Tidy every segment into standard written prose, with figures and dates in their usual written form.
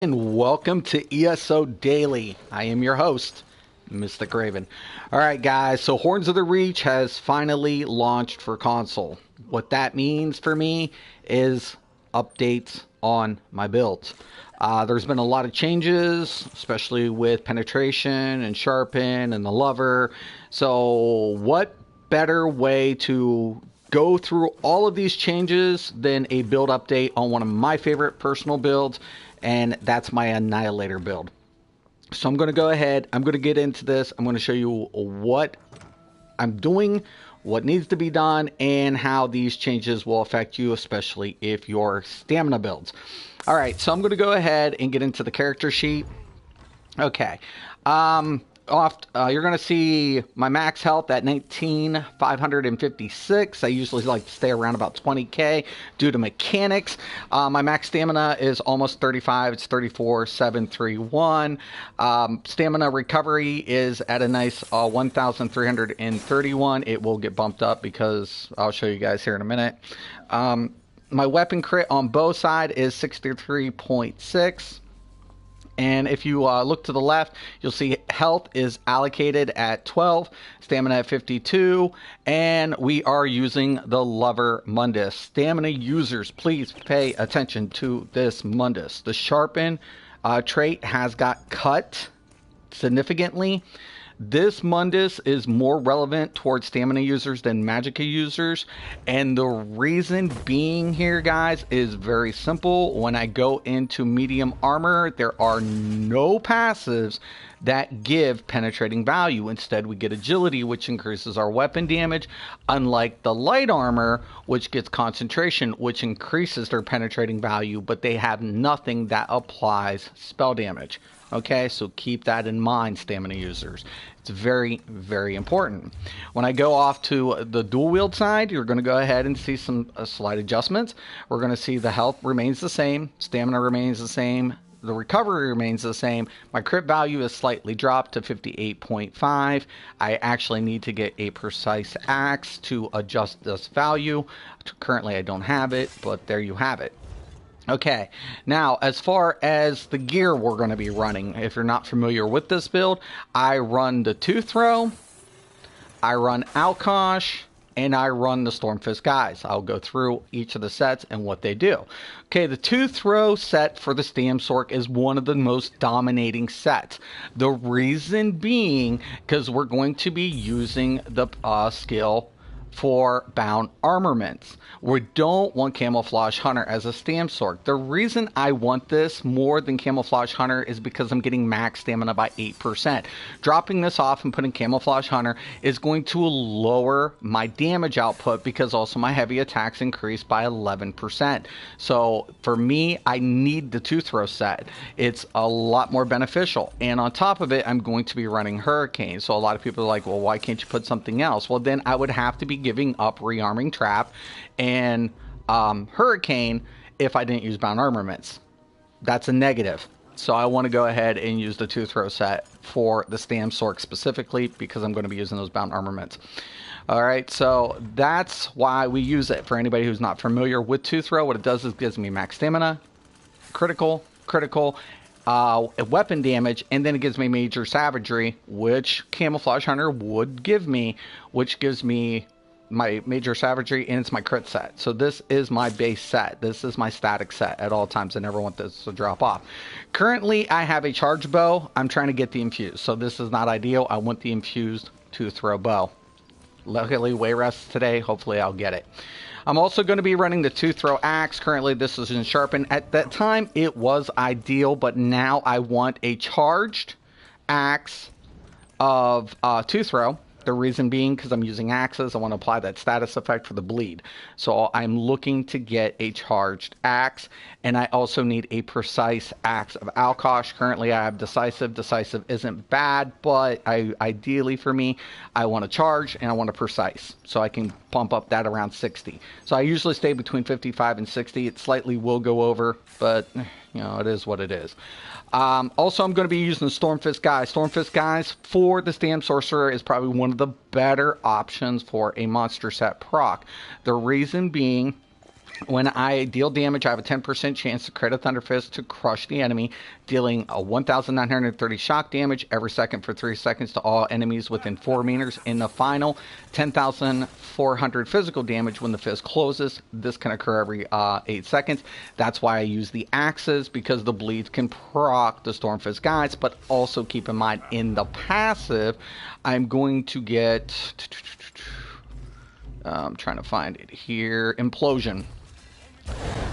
And welcome to ESO Daily. I am your host, Mystic Raven. All right, guys, so Horns of the Reach has finally launched for console. What that means for me is updates on my builds. There's been a lot of changes, especially with penetration and sharpen and the lover. So what better way to go through all of these changes than a build update on one of my favorite personal builds, and that's my Annihilator build. So I'm going to go ahead, I'm going to get into this, I'm going to show you what I'm doing, what needs to be done, and how these changes will affect you, especially if you're stamina builds. Alright, so I'm going to go ahead and get into the character sheet. Okay, you're going to see my max health at 19,556. I usually like to stay around about 20k due to mechanics. My max stamina is almost 35. It's 34,731. Stamina recovery is at a nice 1,331. It will get bumped up because I'll show you guys here in a minute. My weapon crit on bow side is 63.6. And if you look to the left, you'll see health is allocated at 12, stamina at 52, and we are using the Lover Mundus. Stamina users, please pay attention to this Mundus. The Sharpen trait has got cut significantly. This Mundus is more relevant towards stamina users than magicka users, and the reason being here, guys, is very simple. When I go into medium armor, there are no passives that give penetrating value. Instead, we get agility, which increases our weapon damage, unlike the light armor, which gets concentration, which increases their penetrating value, but they have nothing that applies spell damage. Okay, so keep that in mind, stamina users. It's very, very important. When I go off to the dual wield side, you're going to go ahead and see some slight adjustments. We're going to see the health remains the same, stamina remains the same, the recovery remains the same. My crit value is slightly dropped to 58.5. I actually need to get a precise axe to adjust this value. Currently, I don't have it, but there you have it. Okay, now as far as the gear we're going to be running, if you're not familiar with this build, I run the Tooth Throw, I run Alkosh, and I run the Stormfist Guys. I'll go through each of the sets and what they do. Okay, the Tooth Throw set for the Stamsorc is one of the most dominating sets. The reason being, because we're going to be using the skill for bound armaments. We don't want Camouflage Hunter as a Stamsorc. The reason I want this more than Camouflage Hunter is because I'm getting max stamina by 8%. Dropping this off and putting Camouflage Hunter is going to lower my damage output because also my heavy attacks increase by 11%. So for me, I need the Tooth Throw set. It's a lot more beneficial. And on top of it, I'm going to be running Hurricane. So a lot of people are like, well, why can't you put something else? Well, then I would have to be giving up Rearming Trap and Hurricane if I didn't use bound armaments. That's a negative. So I want to go ahead and use the Tooth Throw set for the Stamsorc specifically because I'm going to be using those bound armaments. Alright, so that's why we use it. For anybody who's not familiar with Tooth Throw, what it does is it gives me max stamina, critical, weapon damage, and then it gives me major savagery, which Camouflage Hunter would give me, which gives me my major savagery, and it's my crit set. So this is my base set. This is my static set at all times. I never want this to drop off. Currently, I have a charge bow. I'm trying to get the infused. So this is not ideal. I want the infused Tooth Throw bow. Luckily, way rests today. Hopefully, I'll get it. I'm also going to be running the Tooth Throw axe. Currently, this is in Sharpen. At that time, it was ideal, but now I want a charged axe of Tooth Throw. The reason being because I'm using axes, I want to apply that status effect for the bleed. So I'm looking to get a charged axe, and I also need a precise axe of Alkosh. Currently I have decisive. Decisive isn't bad, but ideally for me, I want a charge and I want a precise. So I can pump up that around 60. So I usually stay between 55 and 60. It slightly will go over, but you know, it is what it is. Also, I'm going to be using the Stormfist Guys. Stormfist Guys for the Stam Sorcerer is probably one of the better options for a monster set proc. The reason being When I deal damage, I have a 10% chance to crit a Thunder Fist to crush the enemy, dealing a 1,930 shock damage every second for 3 seconds to all enemies within 4 meters. In the final, 10,400 physical damage when the fist closes. This can occur every 8 seconds. That's why I use the axes, because the bleeds can proc the Storm Fist guys, but also keep in mind in the passive, I'm going to get... I'm trying to find it here. Implosion.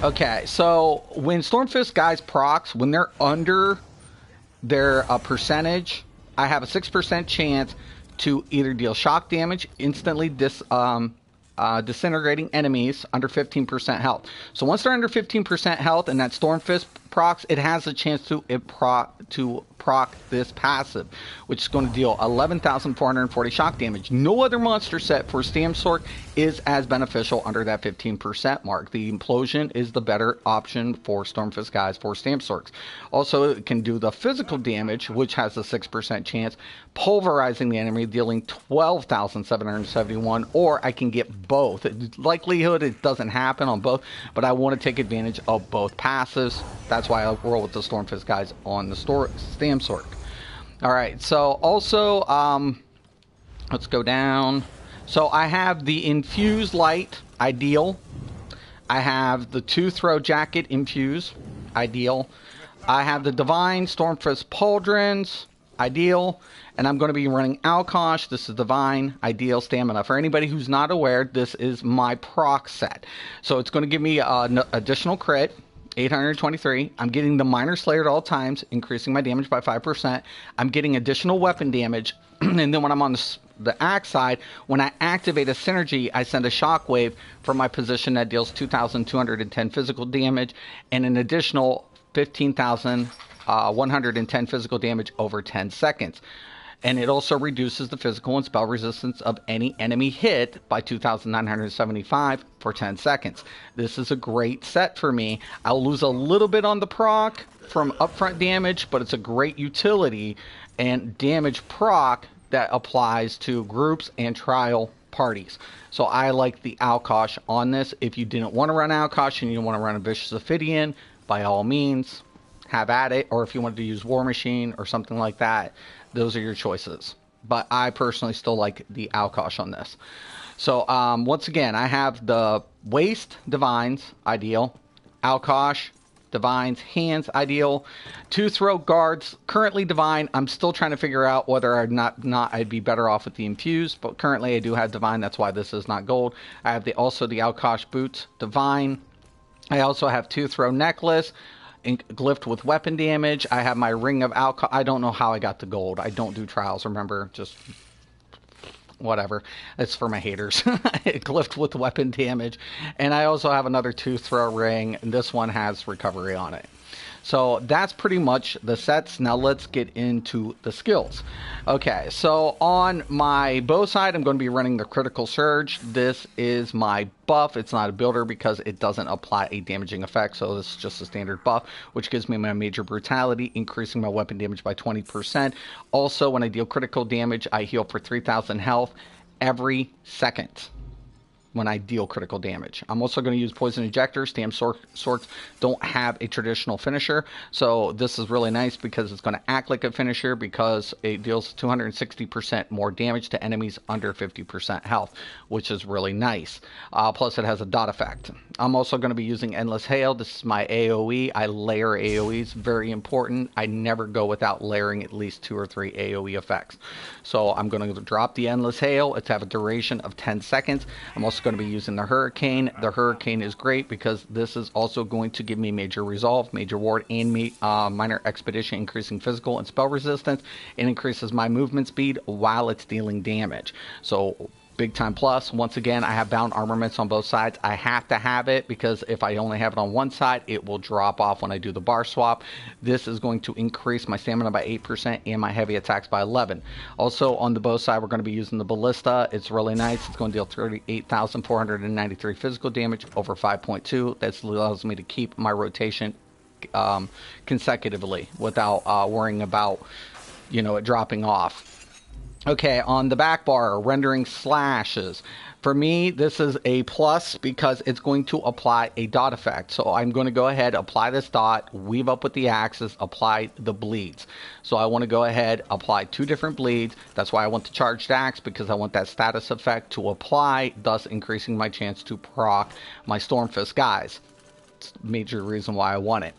Okay, so when Stormfist guys procs, when they're under their percentage, I have a 6% chance to either deal shock damage, instantly disintegrating enemies under 15% health. So once they're under 15% health and that Stormfist procs, it has a chance to proc this passive, which is going to deal 11,440 shock damage. No other monster set for Stamsork is as beneficial under that 15% mark. The Implosion is the better option for Stormfist guys for Stamsorks. Also, it can do the physical damage, which has a 6% chance, pulverizing the enemy, dealing 12,771, or I can get both. Likelihood it doesn't happen on both, but I want to take advantage of both passives. That's why I roll with the Stormfist guys on the Stamsork. Alright, so also, let's go down. So I have the Infuse Light, ideal. I have the 2-Throw Jacket, Infuse, ideal. I have the Divine Stormfist Pauldrons, ideal. And I'm going to be running Alkosh. This is Divine, ideal, Stamina. For anybody who's not aware, this is my proc set. So it's going to give me an additional crit, 823. I'm getting the Minor Slayer at all times, increasing my damage by 5%. I'm getting additional weapon damage. And then when I'm on the axe side, when I activate a synergy, I send a shockwave from my position that deals 2,210 physical damage and an additional 15,110 physical damage over 10 seconds. And it also reduces the physical and spell resistance of any enemy hit by 2,975 for 10 seconds. This is a great set for me. I'll lose a little bit on the proc from upfront damage, but it's a great utility and damage proc that applies to groups and trial parties. So I like the Alkosh on this. If you didn't want to run Alkosh and you want to run a Vicious Ophidian, by all means, have at it. Or if you wanted to use War Machine or something like that, those are your choices. But I personally still like the Alkosh on this. So once again, I have the Waist Divines, ideal. Alkosh, Divines, Hands, ideal. 2-Throw Guards, currently Divine. I'm still trying to figure out whether or not I'd be better off with the Infuse. But currently I do have Divine. That's why this is not gold. I have also the Alkosh Boots, Divine. I also have 2-Throw Necklace, glyphed with weapon damage. I have my Ring of Alkosh. I don't know how I got the gold. I don't do trials, remember? Just whatever. It's for my haters. Glyphed with weapon damage. And I also have another 2-Throw ring, and this one has recovery on it. So that's pretty much the sets. Now let's get into the skills. Okay, so on my bow side, I'm going to be running the Critical Surge. This is my buff. It's not a builder because it doesn't apply a damaging effect, so this is just a standard buff, which gives me my Major Brutality, increasing my weapon damage by 20%. Also, when I deal critical damage, I heal for 3,000 health every second when I deal critical damage. I'm also going to use Poison Ejector. Stamsorks don't have a traditional finisher, so this is really nice because it's going to act like a finisher because it deals 260% more damage to enemies under 50% health, which is really nice. Plus, it has a dot effect. I'm also going to be using Endless Hail. This is my AoE. I layer AoEs, very important. I never go without layering at least 2 or 3 AoE effects. So I'm going to drop the Endless Hail. It's have a duration of 10 seconds. I'm also going to be using the Hurricane. The Hurricane is great because this is also going to give me Major Resolve, Major Ward, and Minor Expedition, increasing physical and spell resistance. It increases my movement speed while it's dealing damage. So big time plus. Once again, I have bound armaments on both sides. I have to have it because if I only have it on one side, it will drop off when I do the bar swap. This is going to increase my stamina by 8% and my heavy attacks by 11. Also, on the bow side, we're going to be using the Ballista. It's really nice. It's going to deal 38,493 physical damage over 5.2. That allows me to keep my rotation consecutively without worrying about, it dropping off. Okay, on the back bar, rendering slashes. For me, this is a plus because it's going to apply a dot effect. So I'm going to go ahead, apply this dot, weave up with the axis, apply the bleeds. So I want to go ahead, apply 2 different bleeds. That's why I want the charged axe, because I want that status effect to apply, thus increasing my chance to proc my Stormfist guys. It's the major reason why I want it.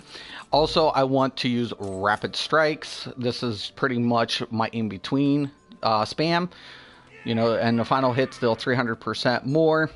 Also, I want to use rapid strikes. This is pretty much my in-between spam, you know, and the final hit's still 300% more.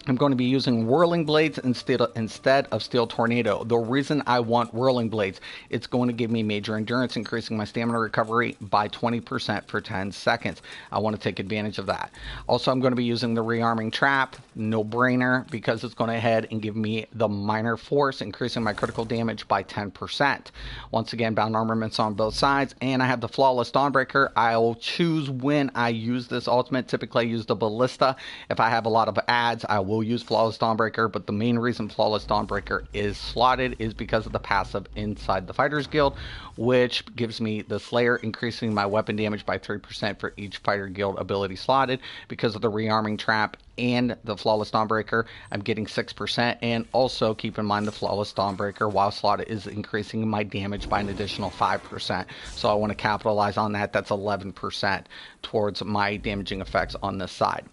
I'm going to be using Whirling Blades instead of Steel Tornado. The reason I want Whirling Blades, it's going to give me major endurance, increasing my stamina recovery by 20% for 10 seconds. I want to take advantage of that. Also, I'm going to be using the Rearming Trap, no brainer, because it's going to head and give me the Minor Force, increasing my critical damage by 10%. Once again, bound armaments on both sides, and I have the Flawless Dawnbreaker. I'll choose when I use this ultimate. Typically, I use the Ballista. If I have a lot of ads, I will use Flawless Dawnbreaker, but the main reason Flawless Dawnbreaker is slotted is because of the passive inside the Fighters Guild, which gives me the Slayer, increasing my weapon damage by 3% for each Fighter Guild ability slotted. Because of the Rearming Trap and the Flawless Dawnbreaker, I'm getting 6%, and also keep in mind the Flawless Dawnbreaker, while slotted, is increasing my damage by an additional 5%. So I want to capitalize on that. That's 11% towards my damaging effects on this side.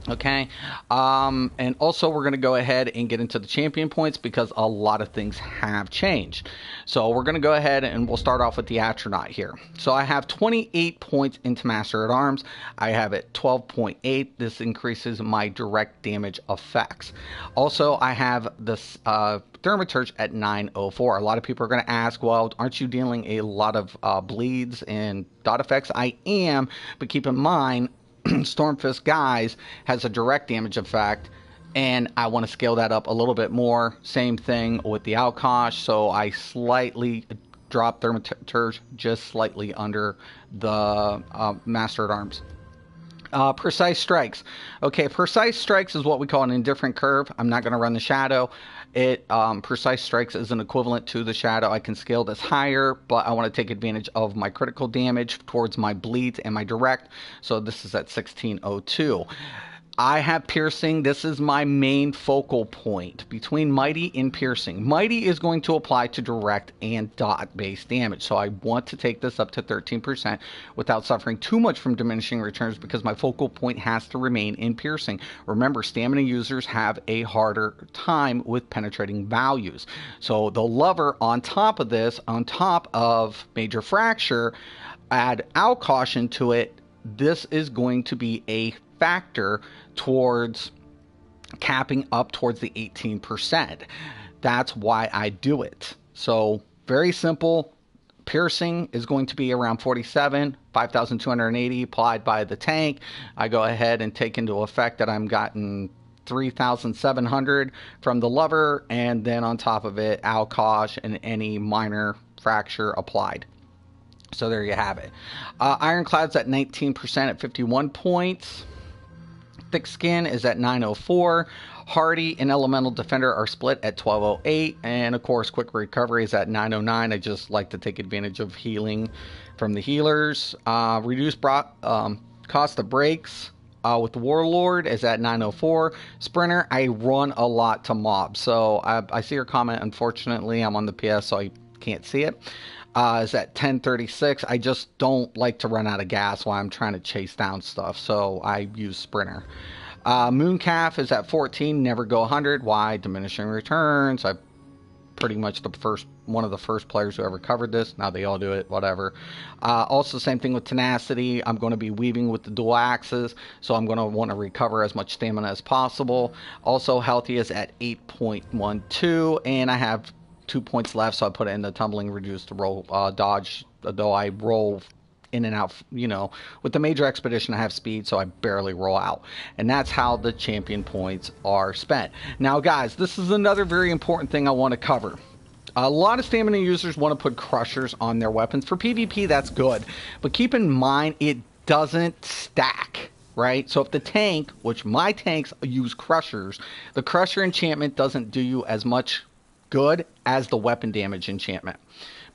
Okay, and also we're going to go ahead and get into the champion points because a lot of things have changed. So we're going to go ahead and we'll start off with the Astronaut here. So I have 28 points into Master at Arms. I have it 12.8. This increases my direct damage effects. Also, I have this Thaumaturge at 904. A lot of people are going to ask, well, aren't you dealing a lot of bleeds and dot effects? I am, but keep in mind, Stormfist guys has a direct damage effect, and I want to scale that up a little bit more. Same thing with the Outkosh, so I slightly drop Thaumaturge just slightly under the Master at Arms. Precise Strikes. Okay, Precise Strikes is what we call an indifferent curve. I'm not going to run the Shadow. Precise Strikes is an equivalent to the Shadow. I can scale this higher, but I want to take advantage of my critical damage towards my bleeds and my direct. So this is at 1602. I have Piercing. This is my main focal point between Mighty and Piercing. Mighty is going to apply to direct and dot-based damage, so I want to take this up to 13% without suffering too much from diminishing returns, because my focal point has to remain in Piercing. Remember, stamina users have a harder time with penetrating values. So the Lover on top of this, on top of Major Fracture, add Outcaution to it. This is going to be a factor towards capping up towards the 18%. That's why I do it. So very simple. Piercing is going to be around 47, 5,280 applied by the tank. I go ahead and take into effect that I'm gotten 3,700 from the Lover, and then on top of it, Outkosh and any minor fracture applied. So there you have it. Ironclad's at 19% at 51 points. Thick Skin is at 904. Hardy and Elemental Defender are split at 1208. And of course, Quick Recovery is at 909. I just like to take advantage of healing from the healers. Reduced cost of breaks with the Warlord is at 904. Sprinter, I run a lot to mobs. So I see your comment. Unfortunately, I'm on the PS, so I can't see it. Is at 1036. I just don't like to run out of gas while I'm trying to chase down stuff, so I use Sprinter. Mooncalf is at 14. Never go 100. Why? Diminishing returns. I'm pretty much one of the first players who ever covered this. Now they all do it, whatever. Also, same thing with Tenacity. I'm going to be weaving with the dual axes, so I'm going to want to recover as much stamina as possible. Also, Healthy is at 8.12, and I have 2 points left, so I put it in the Tumbling, reduced roll dodge, though I roll in and out, you know. With the Major Expedition, I have speed, so I barely roll out. And that's how the champion points are spent. Now, guys, this is another very important thing I want to cover. A lot of stamina users want to put crushers on their weapons. For PvP, that's good. But keep in mind, it doesn't stack, right? So if the tank, which my tanks use crushers, the crusher enchantment doesn't do you as much good as the weapon damage enchantment,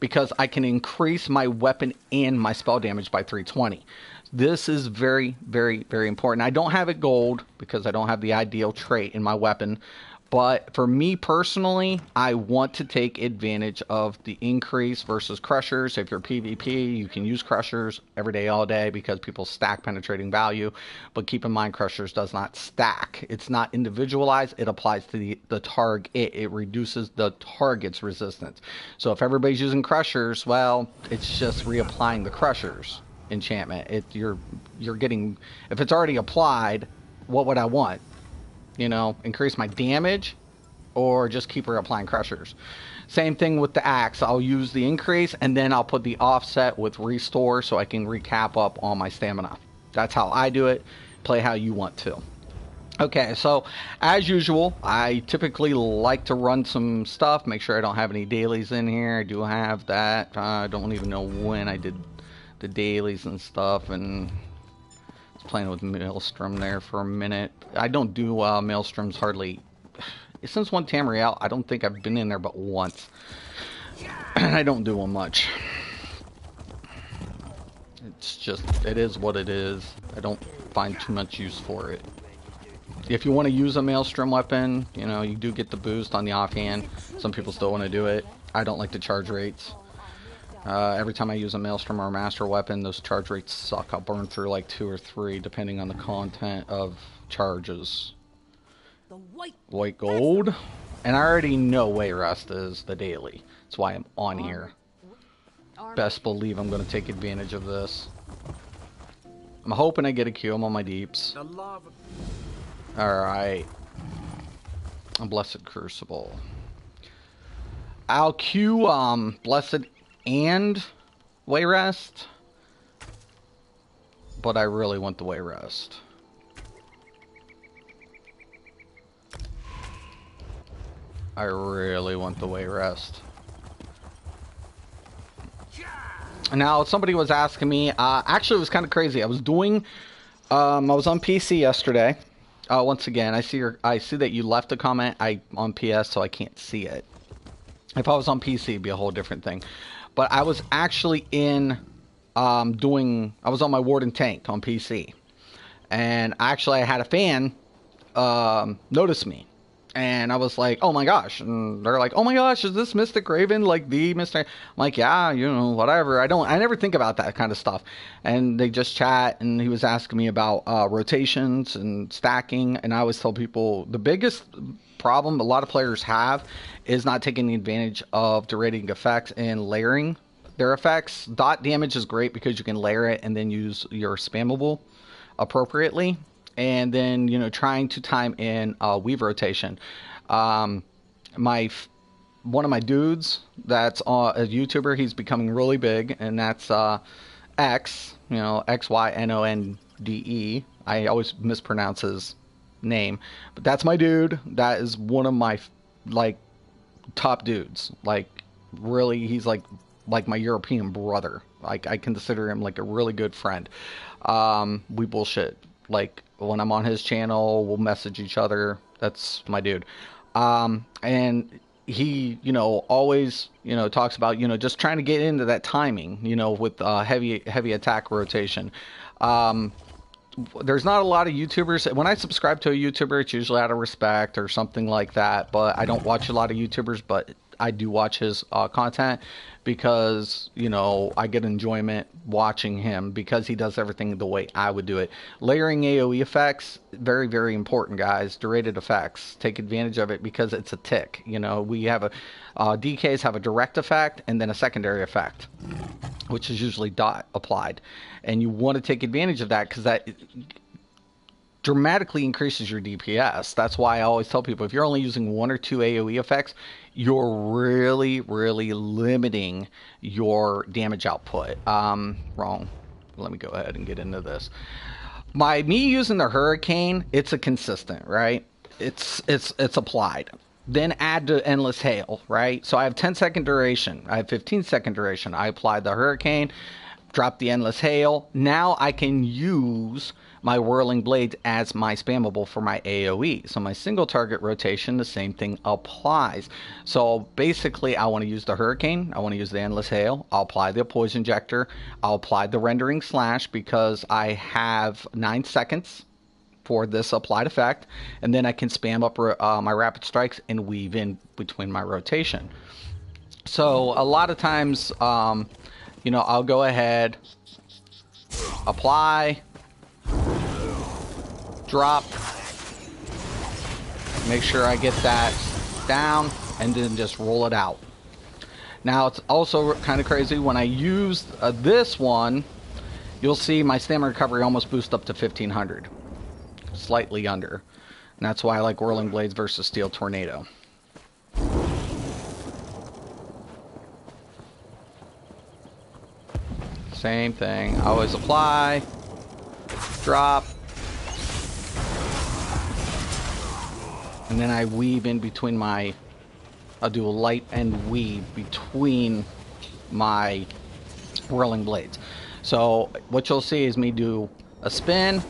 because I can increase my weapon and my spell damage by 320. This is very, very, very important. I don't have it gold because I don't have the ideal trait in my weapon. But for me personally, I want to take advantage of the increase versus crushers. If you're PvP, you can use crushers every day, all day, because people stack penetrating value. But keep in mind, crushers does not stack. It's not individualized. It applies to the target. It reduces the target's resistance. So if everybody's using crushers, well, it's just reapplying the crushers enchantment. You're getting, if it's already applied, what would I want? You know, increase my damage or just keep reapplying crushers. Same thing with the axe. I'll use the increase and then I'll put the offset with restore so I can recap up on my stamina. That's how I do it. Play how you want to. Okay, so as usual, I typically like to run some stuff, make sure I don't have any dailies in here. I do have that. I don't even know when I did the dailies and stuff, and playing with Maelstrom there for a minute. I don't do Maelstroms hardly. Since one Tamriel, I don't think I've been in there but once. And I don't do them much. It's just, it is what it is. I don't find too much use for it. If you want to use a Maelstrom weapon, you know, you do get the boost on the offhand. Some people still want to do it. I don't like the charge rates. Every time I use a Maelstrom or a Master Weapon, those charge rates suck. I'll burn through like 2 or 3, depending on the content of charges. The white gold. And I already know Wayrest is the daily. That's why I'm on here. Best believe I'm going to take advantage of this. I'm hoping I get a Q. I'm on my deeps. Alright. A Blessed Crucible. I'll Q Blessed and Wayrest, but I really want the Wayrest. I really want the Wayrest. Now, somebody was asking me, actually it was kind of crazy. I was doing, I was on PC yesterday. Once again, I see that you left a comment on PS, so I can't see it. If I was on PC, it'd be a whole different thing. But I was actually I was on my Warden tank on PC. And actually I had a fan notice me. And I was like, oh my gosh. And they're like, oh my gosh, is this Mystic Raven like the Mystic? I'm like, yeah, you know, whatever. I never think about that kind of stuff. And they just chat, and he was asking me about rotations and stacking. And I always tell people the biggest problem a lot of players have is not taking advantage of derating effects and layering their effects. Dot damage is great because you can layer it and then use your spammable appropriately. And then, you know, trying to time in weave rotation. One of my dudes that's a YouTuber, he's becoming really big, and that's X, you know, XYNONDE. I always mispronounce his name, but that's my dude. That is one of my like top dudes. Like, really, he's like my European brother. Like, I consider him like a really good friend. We bullshit. Like, when I'm on his channel, we'll message each other. That's my dude. And he, you know, always, you know, talks about, you know, just trying to get into that timing, you know, with heavy attack rotation. There's not a lot of YouTubers. When I subscribe to a YouTuber, it's usually out of respect or something like that. But I don't watch a lot of YouTubers, but I do watch his content because, you know, I get enjoyment watching him because he does everything the way I would do it. Layering AoE effects, very, very important, guys. Derated effects. Take advantage of it because it's a tick. You know, we have DKs have a direct effect and then a secondary effect, which is usually dot applied. And you want to take advantage of that because that dramatically increases your DPS. That's why I always tell people, if you're only using 1 or 2 AoE effects, you're really, really limiting your damage output. Wrong. Let me go ahead and get into this. Me using the Hurricane, it's a consistent, right? It's applied. Then add to Endless Hail, right? So I have 10-second duration. I have 15-second duration. I applied the Hurricane. drop the Endless Hail. Now I can use my Whirling Blades as my spammable for my AoE. So my single target rotation, the same thing applies. So basically, I want to use the Hurricane. I want to use the Endless Hail. I'll apply the Poison Injector. I'll apply the Rendering Slash because I have 9 seconds for this applied effect. And then I can spam up my Rapid Strikes and weave in between my rotation. So a lot of times, you know, I'll go ahead, apply, drop, make sure I get that down, and then just roll it out. Now, it's also kind of crazy. When I use this one, you'll see my stamina recovery almost boosts up to 1500. Slightly under. And that's why I like Whirling Blades versus Steel Tornado. Same thing. Always apply, drop, and then I weave in between my, I'll do a light and weave between my Whirling Blades. So what you'll see is me do a spin,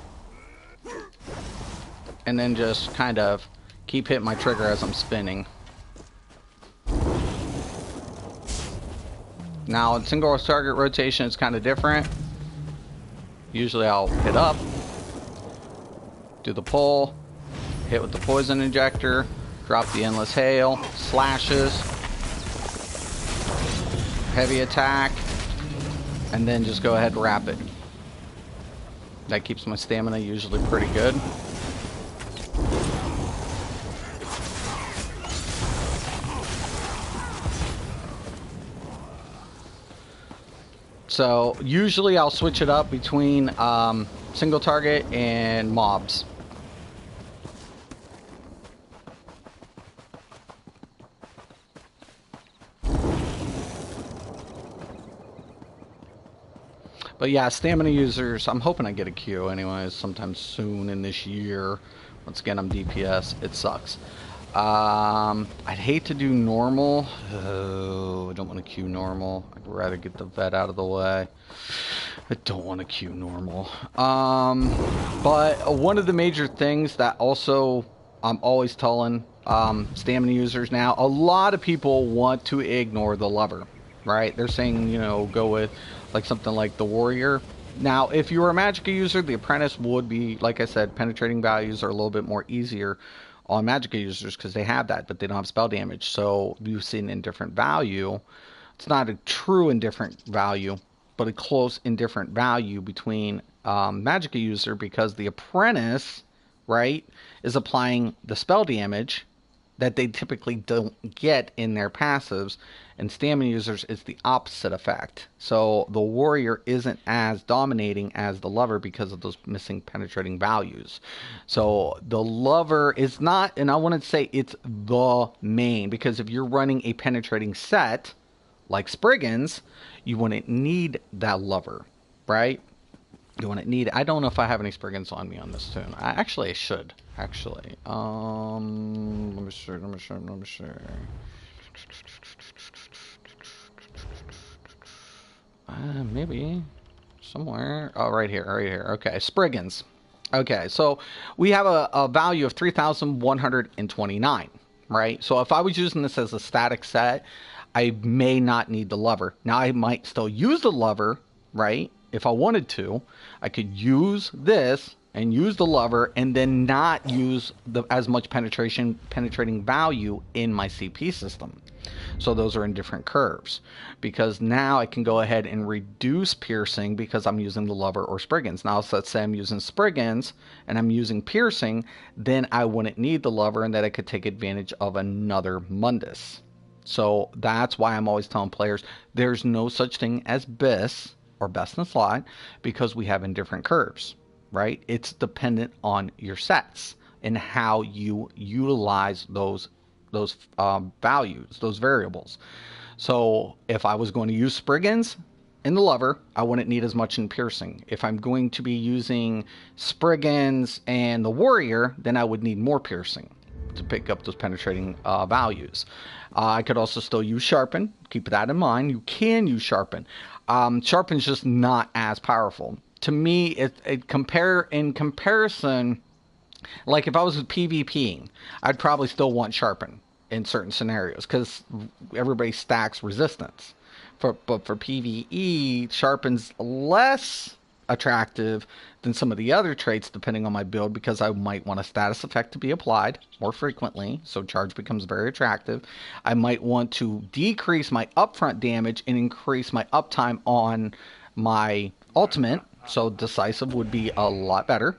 and then just kind of keep hitting my trigger as I'm spinning. Now, in single target rotation, it's kind of different. Usually I'll hit up, do the pull, hit with the Poison Injector, drop the Endless Hail, slashes, heavy attack, and then just go ahead and wrap it. That keeps my stamina usually pretty good. So usually I'll switch it up between single target and mobs. But yeah, stamina users, I'm hoping I get a queue anyways sometime soon in this year. Once again, I'm DPS. It sucks. I'd hate to do normal. Oh, I don't want to queue normal. I'd rather get the vet out of the way. I don't want to queue normal. But one of the major things that also I'm always telling stamina users now, a lot of people want to ignore the lover, right? They're saying, you know, go with like something like the warrior. Now, if you were a Magicka user, the apprentice would be, like I said, penetrating values are a little bit more easier on Magicka users because they have that, but they don't have spell damage. So you've seen indifferent value. It's not a true indifferent value, but a close indifferent value between Magicka user because the apprentice, right, is applying the spell damage that they typically don't get in their passives, and stamina users is the opposite effect. So the warrior isn't as dominating as the lover because of those missing penetrating values. So the lover is not, and I wouldn't say it's the main, because if you're running a penetrating set like Spriggans, you wouldn't need that lover, right? You wouldn't need it. I don't know if I have any Spriggans on me on this tune. I should. Actually, let me see. Maybe somewhere. Oh, right here. Okay, Spriggans. Okay, so we have a value of 3,129, right? So if I was using this as a static set, I may not need the lover. Now, I might still use the lover, right? If I wanted to, I could use this and use the lover and then not use as much penetrating value in my CP system. So those are in different curves, because now I can go ahead and reduce piercing because I'm using the lover or Spriggans. Now, so let's say I'm using Spriggans and I'm using piercing, then I wouldn't need the lover, and that I could take advantage of another Mundus. So that's why I'm always telling players there's no such thing as BIS or best in slot, because we have in different curves, right? It's dependent on your sets and how you utilize those values, those variables. So if I was going to use Spriggans in the lover, I wouldn't need as much in piercing. If I'm going to be using Spriggans and the warrior, then I would need more piercing. to pick up those penetrating values. I could also still use Sharpen. Keep that in mind. You can use Sharpen. Sharpen's just not as powerful. To me, in comparison, like if I was PvPing, I'd probably still want Sharpen in certain scenarios because everybody stacks resistance. But for PvE, Sharpen's less attractive than some of the other traits depending on my build, because I might want a status effect to be applied more frequently, so charge becomes very attractive. I might want to decrease my upfront damage and increase my uptime on my ultimate, so decisive would be a lot better.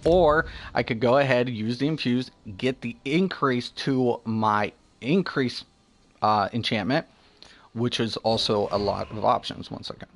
Or I could go ahead, use the infuse, get the increase to my increase enchantment, which is also a lot of options. One second.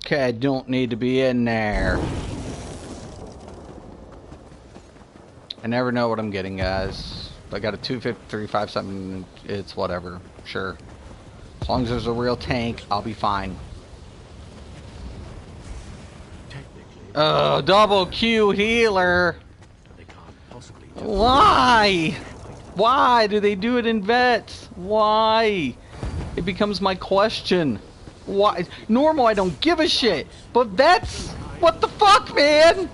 Okay, I don't need to be in there. I never know what I'm getting, guys. If I got a 253, 57, it's whatever. Sure. As long as there's a real tank, I'll be fine. Oh, double Q healer. Why? Why do they do it in vets? Why? It becomes my question. Why? Normal, I don't give a shit. But vets? What the fuck, man?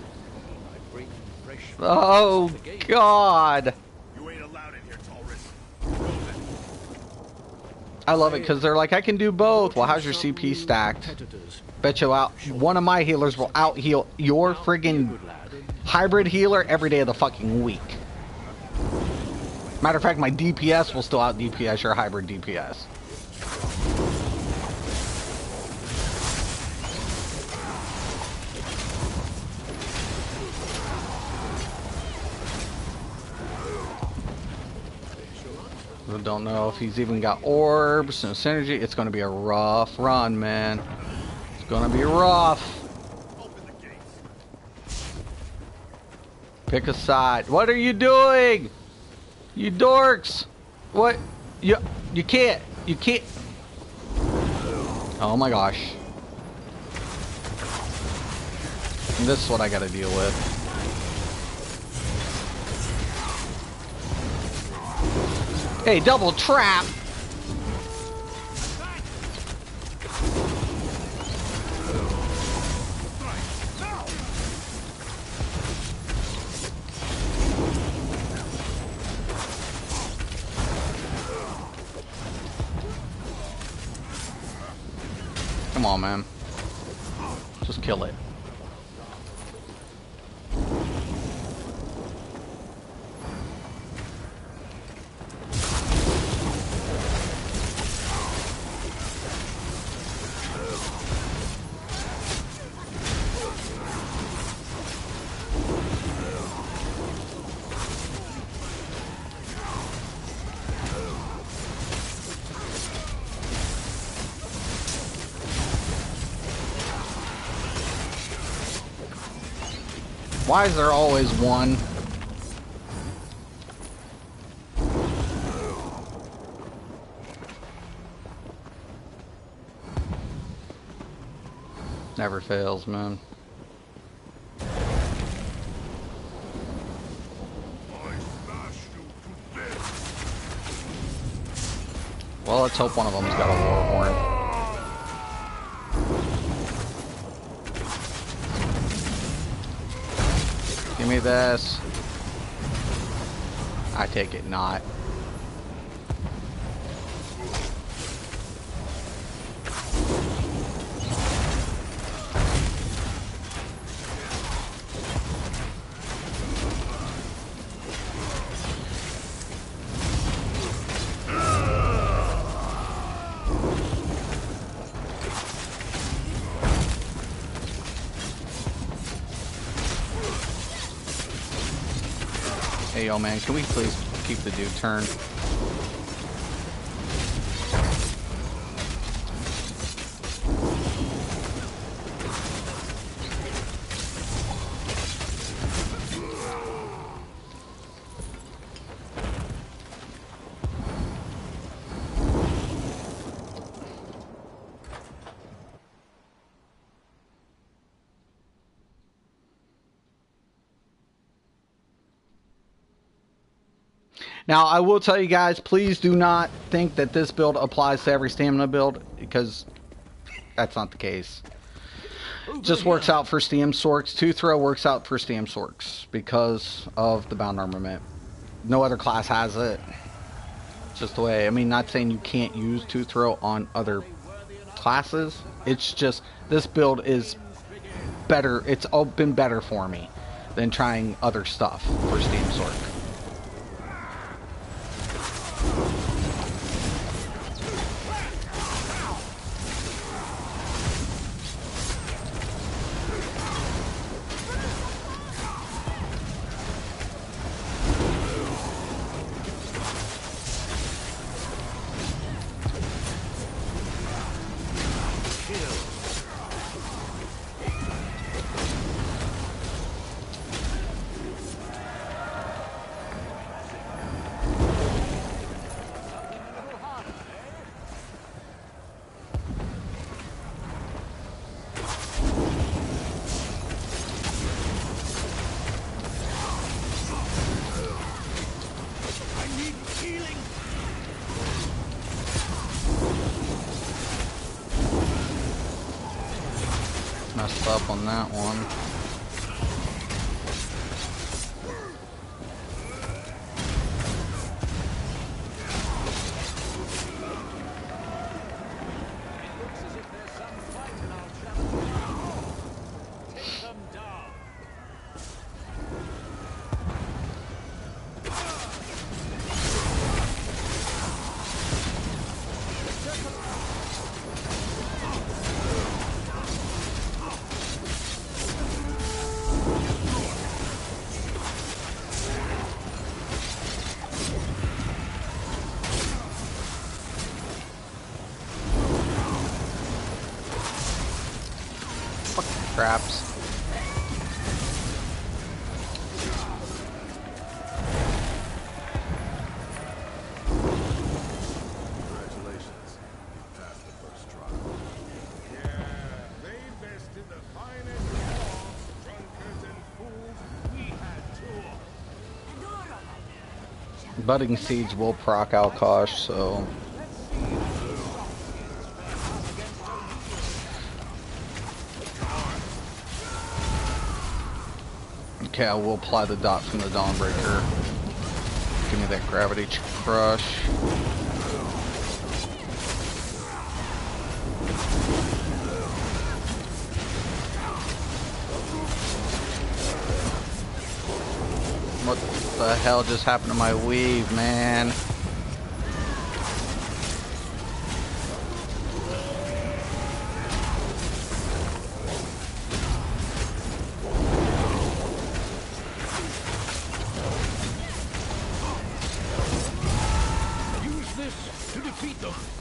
Oh, God. I love it because they're like, I can do both. Well, how's your CP stacked? Bet you out one of my healers will out heal your friggin' hybrid healer every day of the fucking week. Matter of fact, my DPS will still out DPS your hybrid DPS. Don't know if he's even got orbs and synergy. It's going to be a rough run, man. It's going to be rough. Pick a side. What are you doing? You dorks. What? You can't. You can't. Oh my gosh. And this is what I got to deal with. Hey, double trap! Come on, man. Just kill it. Why is there always one? Never fails, man. Well, let's hope one of them's got a war horn. Give me this. I take it not. Hey, yo, man, can we please keep the dude turn. Now, I will tell you guys, please do not think that this build applies to every stamina build, because that's not the case. Just works out for Stam Sorks. 2-throw works out for Stam Sorks because of the bound armament. No other class has it. It's just the way. I mean, not saying you can't use 2-throw on other classes. It's just this build is better. It's all been better for me than trying other stuff for Stam Sork. Messed up on that one. Traps. Congratulations. You passed the first trial. Yeah, they bested the finest dogs, drunkards, and fools we had to. Budding Seeds will proc Alkosh, so... Okay, I will apply the dot from the Dawnbreaker. Give me that Gravity Crush. What the hell just happened to my weave, man?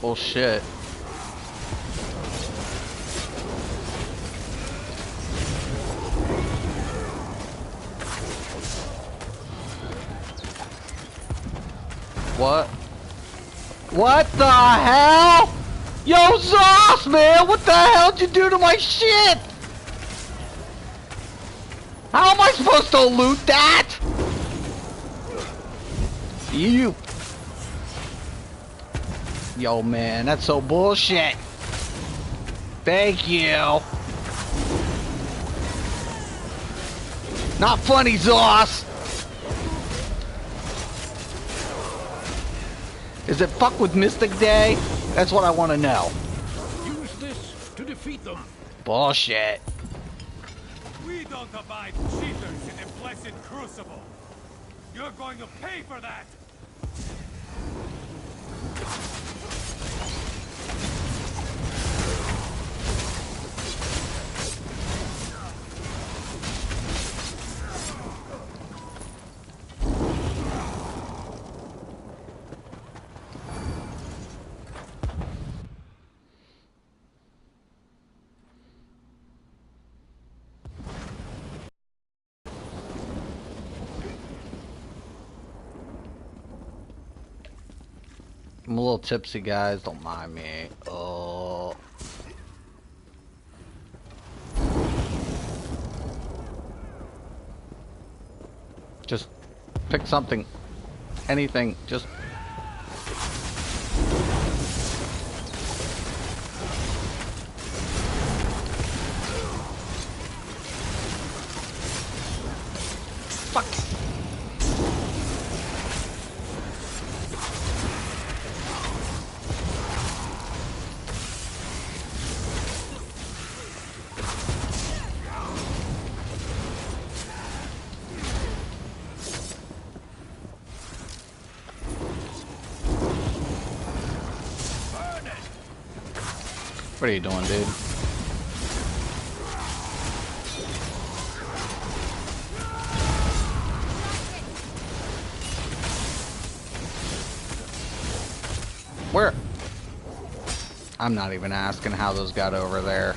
Bullshit. What? What the hell? Yo, Zoss, man! What the hell did you do to my shit? How am I supposed to loot that? You... Yo, man, that's so bullshit. Thank you. Not funny, Zoss. Is it fuck with Mystic Day? That's what I want to know. Use this to defeat them. Bullshit. We don't abide cheaters in a blessed crucible. You're going to pay for that. I'm a little tipsy, guys. Don't mind me. Oh. Just pick something. Anything. Just... Fuck. What are you doing, dude? Where? I'm not even asking how those got over there.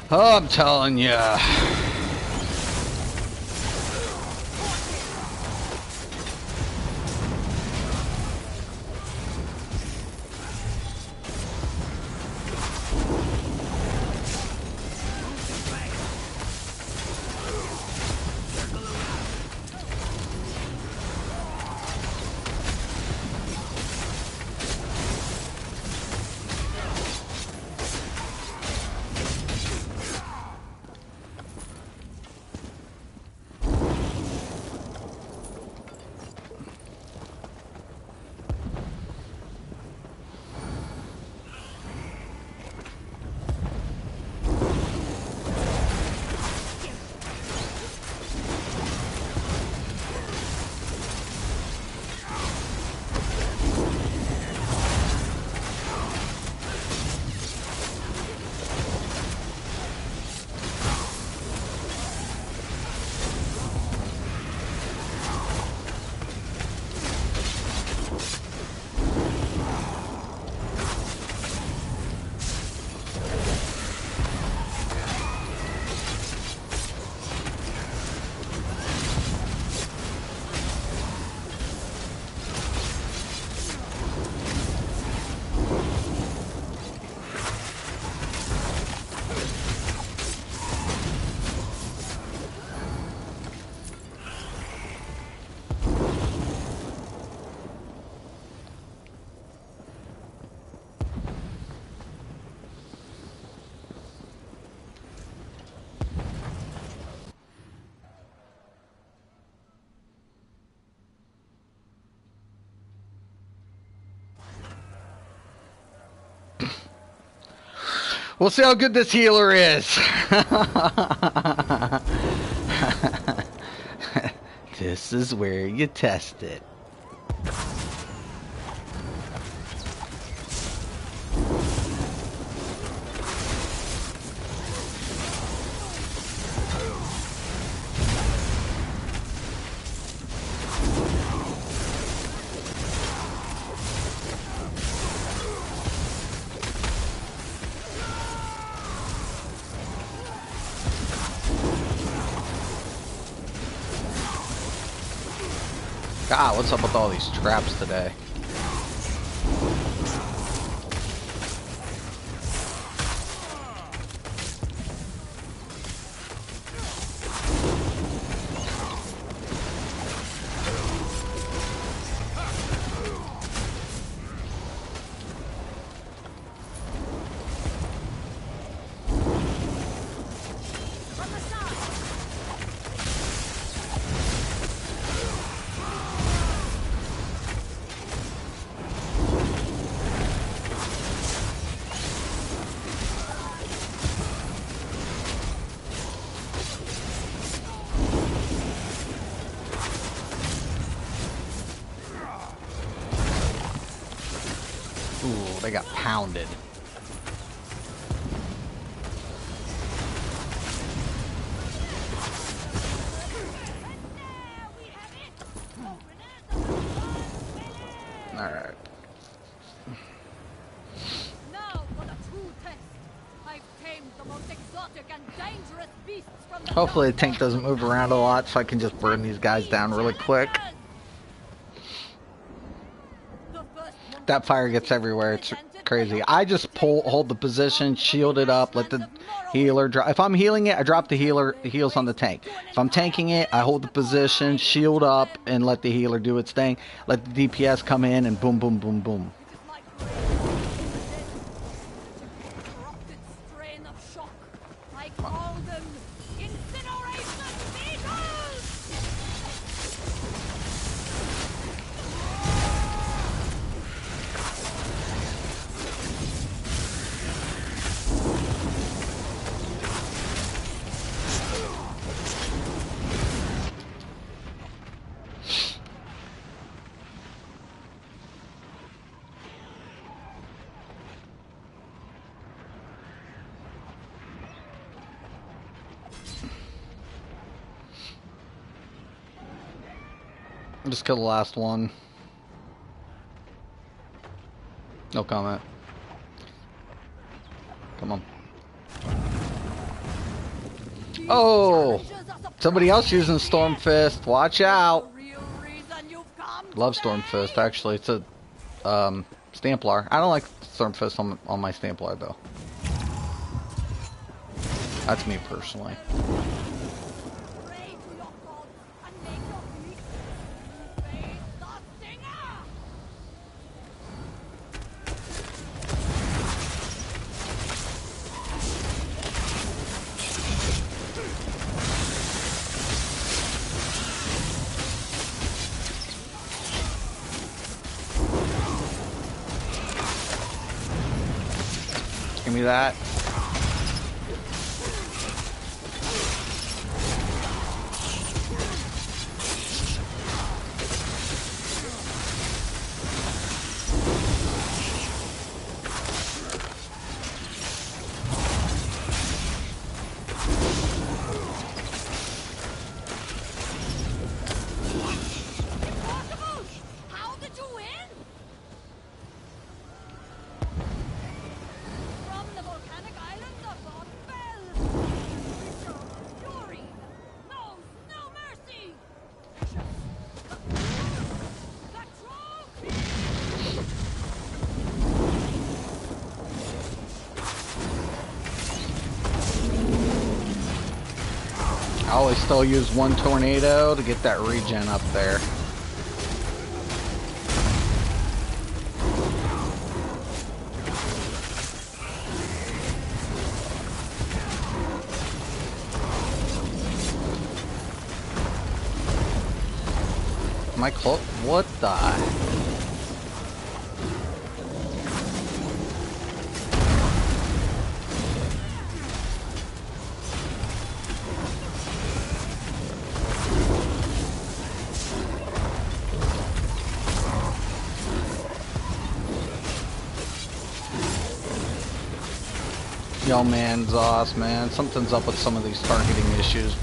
Oh, I'm telling you. We'll see how good this healer is. This is where you test it. God, what's up with all these traps today? They got pounded. Alright. Now for the true test. I've tamed the most exotic and dangerous beasts from the Hopefully the tank doesn't move around a lot so I can just burn these guys down really quick. That fire gets everywhere. It's crazy. I just hold the position, shield it up, let the healer drop. If I'm healing it, I drop the heals on the tank. If I'm tanking it, I hold the position, shield up, and let the healer do its thing. Let the DPS come in and boom, boom, boom, boom. Just kill the last one. No comment. Come on. Oh! Somebody else using Storm Fist. Watch out! Love Storm Fist, actually. It's a Stamplar. I don't like Storm Fist on my Stamplar, though. That's me personally. Give me that. I always still use one tornado to get that regen up there. Am I close? What the? Yo, man, Zoss, man. Something's up with some of these targeting issues.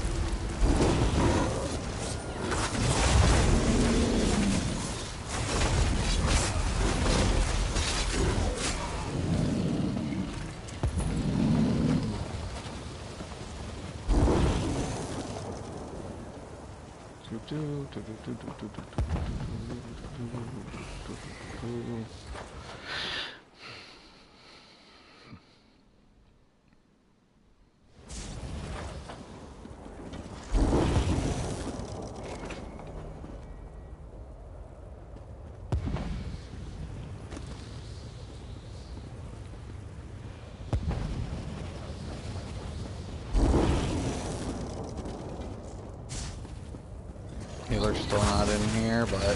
Healer's still not in here, but...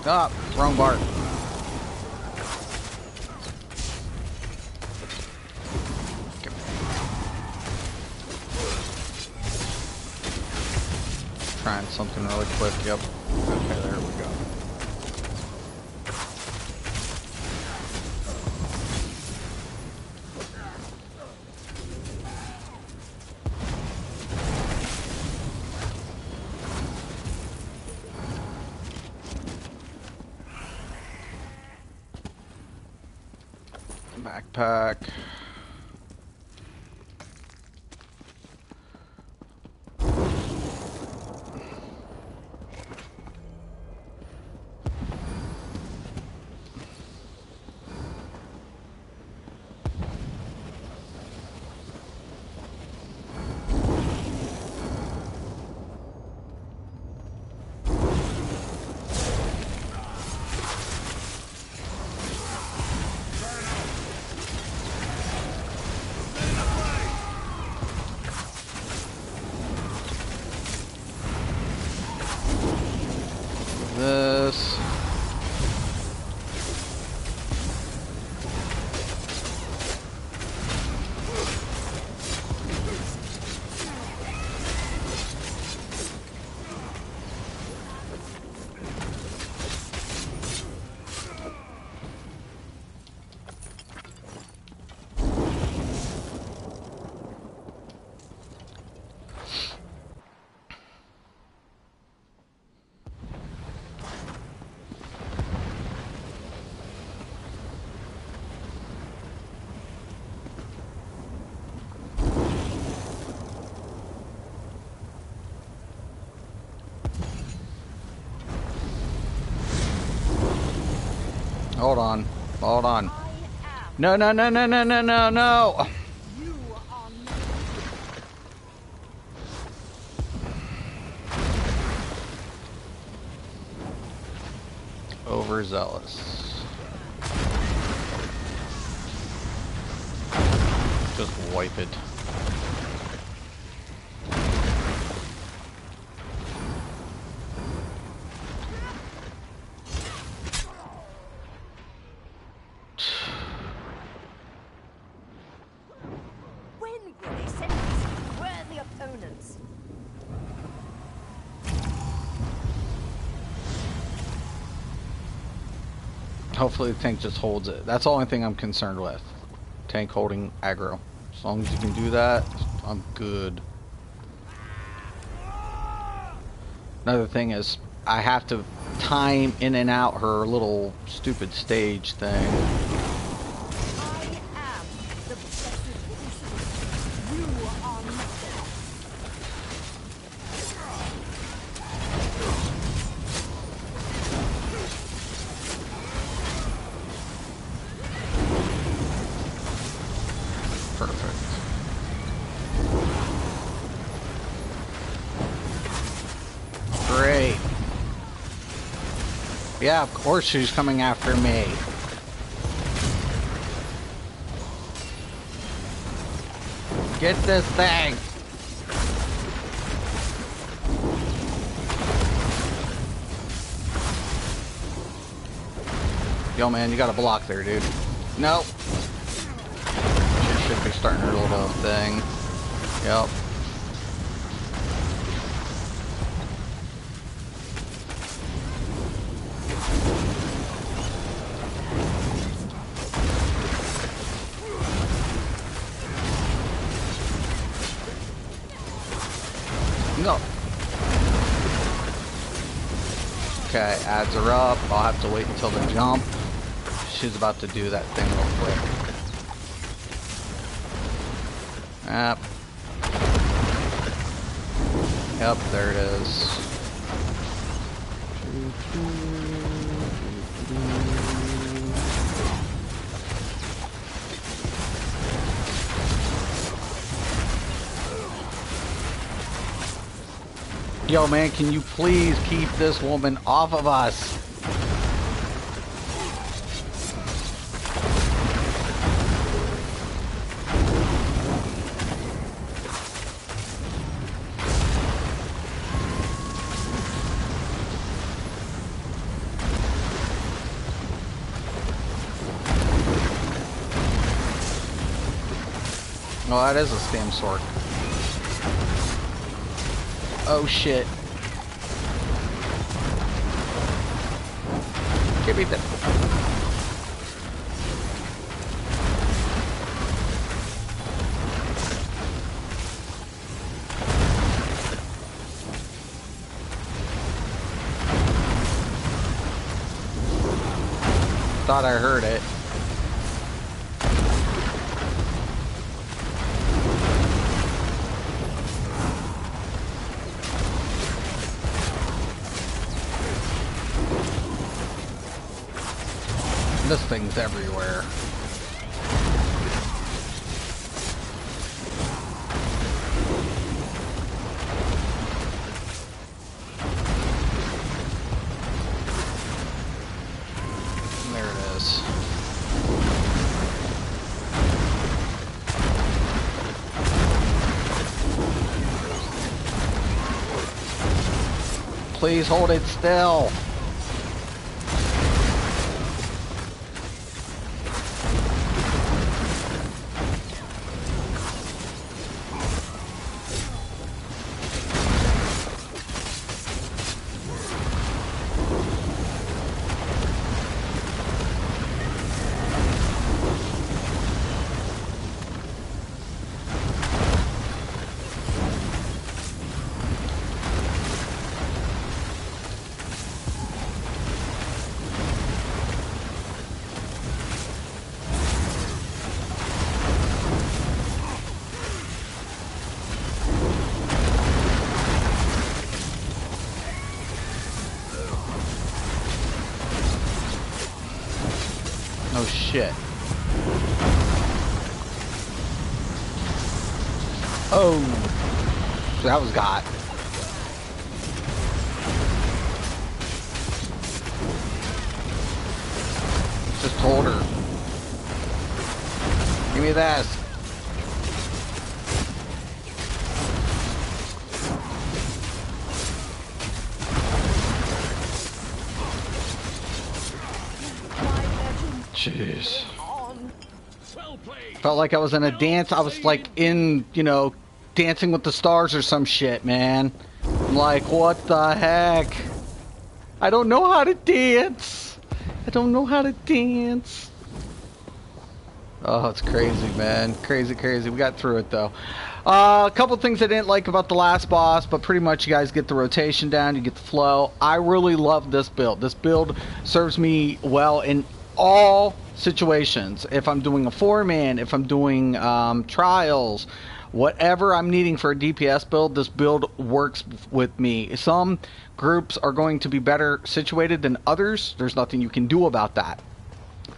Ah, wrong bar. trying something really quick. Yep. Okay, there we go. Backpack. This. Hold on. Hold on. No, no, no, no, no, no, no, no. You are not. Overzealous. Just wipe it. When will they send us worthy opponents? Hopefully the tank just holds it. That's the only thing I'm concerned with. Tank holding aggro. As long as you can do that, I'm good. Another thing is, I have to time in and out her little stupid stage thing. I am the blessed crucible. You are nothing. Perfect. Great. Yeah, of course she's coming after me. Get this thing. Yo, man, you got a block there, dude. Nope. She should be starting her little thing. Yep. No. Okay, adds her up. I'll have to wait until the jump. She's about to do that thing real quick. Yep. Yep, there it is. Yo, man, can you please keep this woman off of us? Oh, that is a spam sword. Oh shit. Give me the... Thought I heard it. This thing's everywhere. There it is. Please hold it still. Oh shit. Oh, that was got. Just told her. Give me this. Jeez. Felt like I was in a dance. I was like in, you know, Dancing with the Stars or some shit, man. I'm like, what the heck? I don't know how to dance. I don't know how to dance. Oh, it's crazy, man. Crazy, crazy. We got through it, though. A couple things I didn't like about the last boss, but pretty much you guys get the rotation down, you get the flow. I really love this build. This build serves me well in all situations. If I'm doing a 4-man, if I'm doing trials, whatever I'm needing for a DPS build, this build works with me. Some groups are going to be better situated than others. There's nothing you can do about that.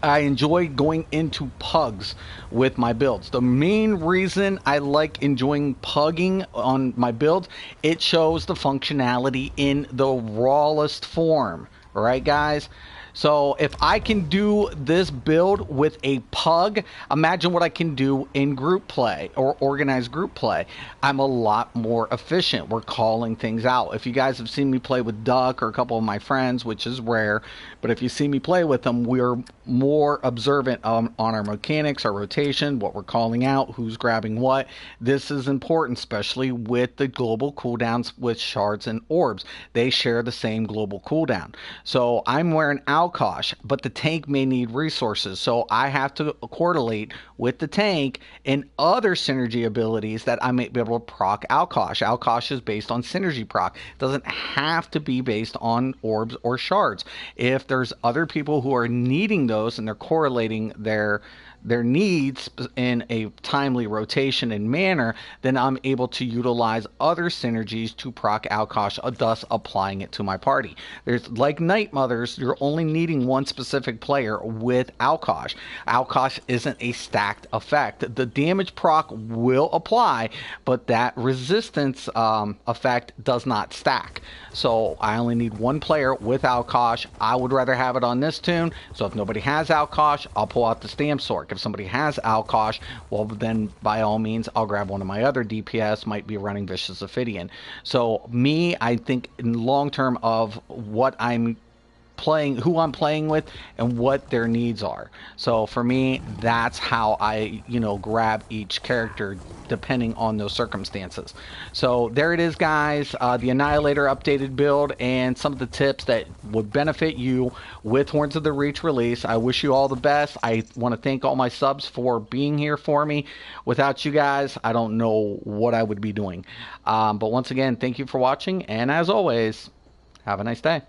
I enjoy going into pugs with my builds. The main reason I like enjoying pugging on my builds, it shows the functionality in the rawest form. All right, guys? So if I can do this build with a pug, imagine what I can do in group play or organized group play. I'm a lot more efficient. We're calling things out. If you guys have seen me play with Duck or a couple of my friends, which is rare, but if you see me play with them, we're more observant on our mechanics, our rotation, what we're calling out, who's grabbing what. This is important, especially with the global cooldowns with shards and orbs. They share the same global cooldown. So I'm wearing Alkosh, but the tank may need resources, so I have to correlate with the tank and other synergy abilities that I may be able to proc Alkosh. Alkosh is based on synergy proc. It doesn't have to be based on orbs or shards. If there's other people who are needing those and they're correlating their needs in a timely rotation and manner, then I'm able to utilize other synergies to proc Alkosh, thus applying it to my party. There's like Night Mothers, you're only needing one specific player with Alkosh. Alkosh isn't a stacked effect. The damage proc will apply, but that resistance effect does not stack. So I only need one player with Alkosh. I would rather have it on this tune, so if nobody has Alkosh, I'll pull out the Stamp Sword. If somebody has Alkosh, well then by all means I'll grab one of my other DPS, might be running Vicious Ophidian. So me, I think in long term of what I'm who I'm playing with and what their needs are. So for me, that's how I, grab each character depending on those circumstances. So there it is, guys. The Annihilator updated build and some of the tips that would benefit you with Horns of the Reach release. I wish you all the best. I want to thank all my subs for being here for me. Without you guys, I don't know what I would be doing. But once again, thank you for watching, and as always, have a nice day.